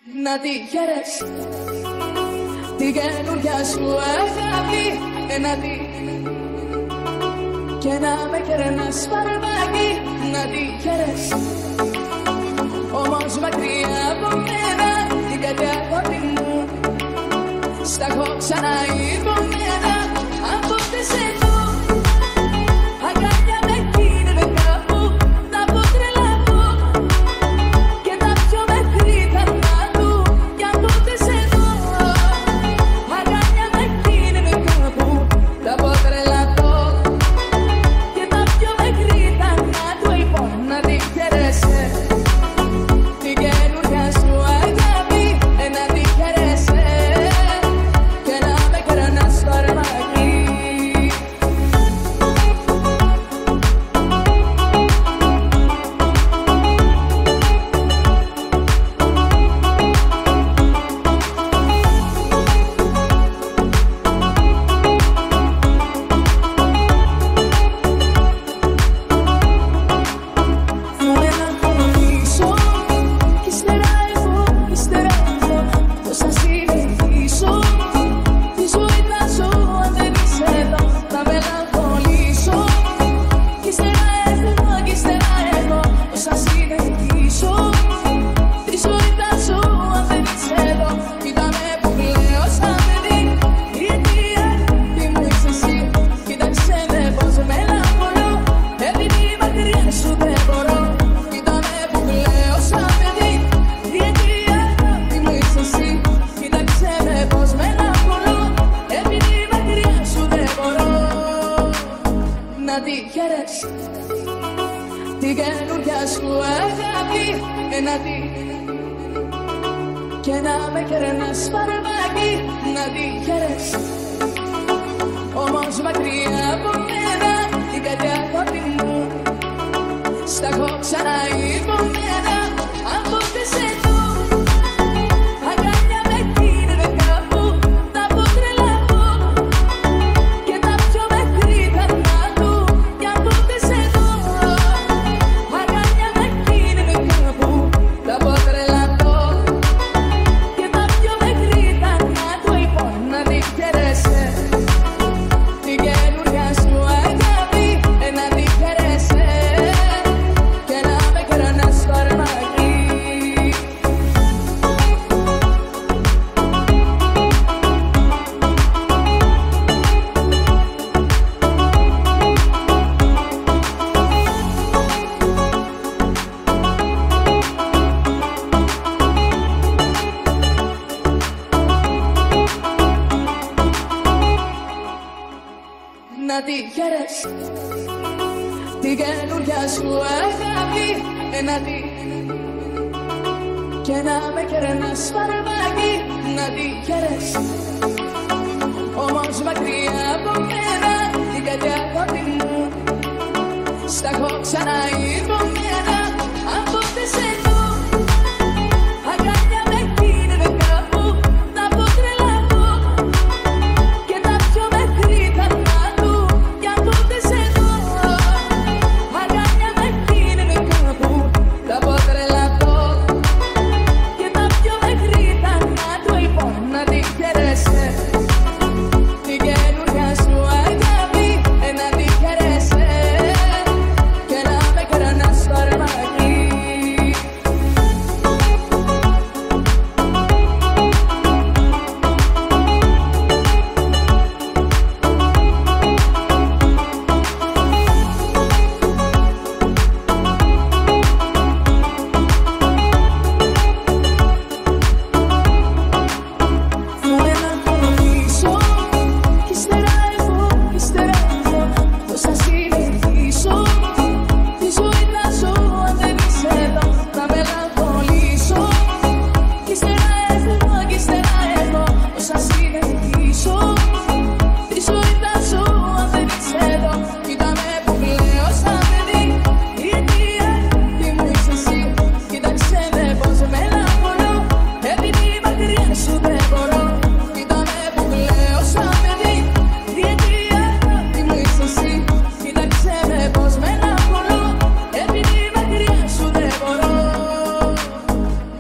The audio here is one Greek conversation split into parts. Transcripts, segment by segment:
Να τη χαίρεσαι την καινούρια σου αγάπη, να τη και να με κερνάς φαρμάκι. Να τη χαίρεσαι όμως μακριά από μένα, την καρδιά αγάπη μου στα έχω ξαναϋπομένα. Αν ποτέ σε δω αγκάλια με γίνετε κάπου, θα πω τρελαθώ και τα πιο μέχρι θα μάθω. Κι αν ποτέ σε δω αγκάλια με γίνετε κάπου, θα πω τρελαθώ και τα πιο μέχρι θα μάθω. Λοιπόν, να τη χαίρεσαι την καινούρια σου αγάπη, να τη χαίρεσαι και να με κερνάς φαρμάκι. Να τη χαίρεσαι την καινούρια σου αγάπη, να τη και να με κερνάς φαρμάκι. Να τη χαίρεσαι όμως μακριά από μένα, την καρδιά αγάπη μου στα έχω ξαναϋπομένα. Αν ποτέ σε δω αγκάλια με γίνετε κάπου, θα πω τρελαθώ και τα πιο μέχρι θα μάθω. Κι αν ποτέ σε δω αγκάλια με γίνετε κάπου, θα πω τρελαθώ και τα πιο μέχρι θα μάθω. Λοιπόν, να τη χαίρεσαι την καινούρια σου αγάπη, να τη χαίρεσαι και να με κερνάς φαρμάκι. Να τη χαίρεσαι την καινούρια σου αγάπη, να τη και να με κερνάς φαρμάκι. Να τη χαίρεσαι όμως μακριά από μένα, την καρδιά αγάπη μου στα έχω ξαναϋπομένα. Αν ποτέ σε δω αγκάλια με γίνετε κάπου, θα πω τρελαθώ και τα πιο μέχρι θα μάθω. Κι αν ποτέ σε δω αγκάλια με γίνετε κάπου, θα πω τρελαθώ και τα πιο μέχρι θα μάθω. Λοιπόν, να τη χαίρεσαι την καινούρια σου αγάπη, να τη χαίρεσαι και να με κερνάς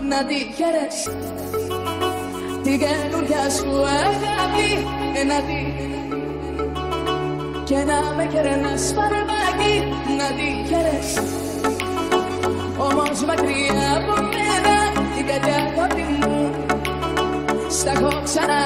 να τη χαίρες την καινούρια σου αγάπη, να τη και να με κερνάς φαρμάκι, να τη χαίρες όμως μακριά από μένα την καρδιά αγάπη μου. Στα έχω ξανά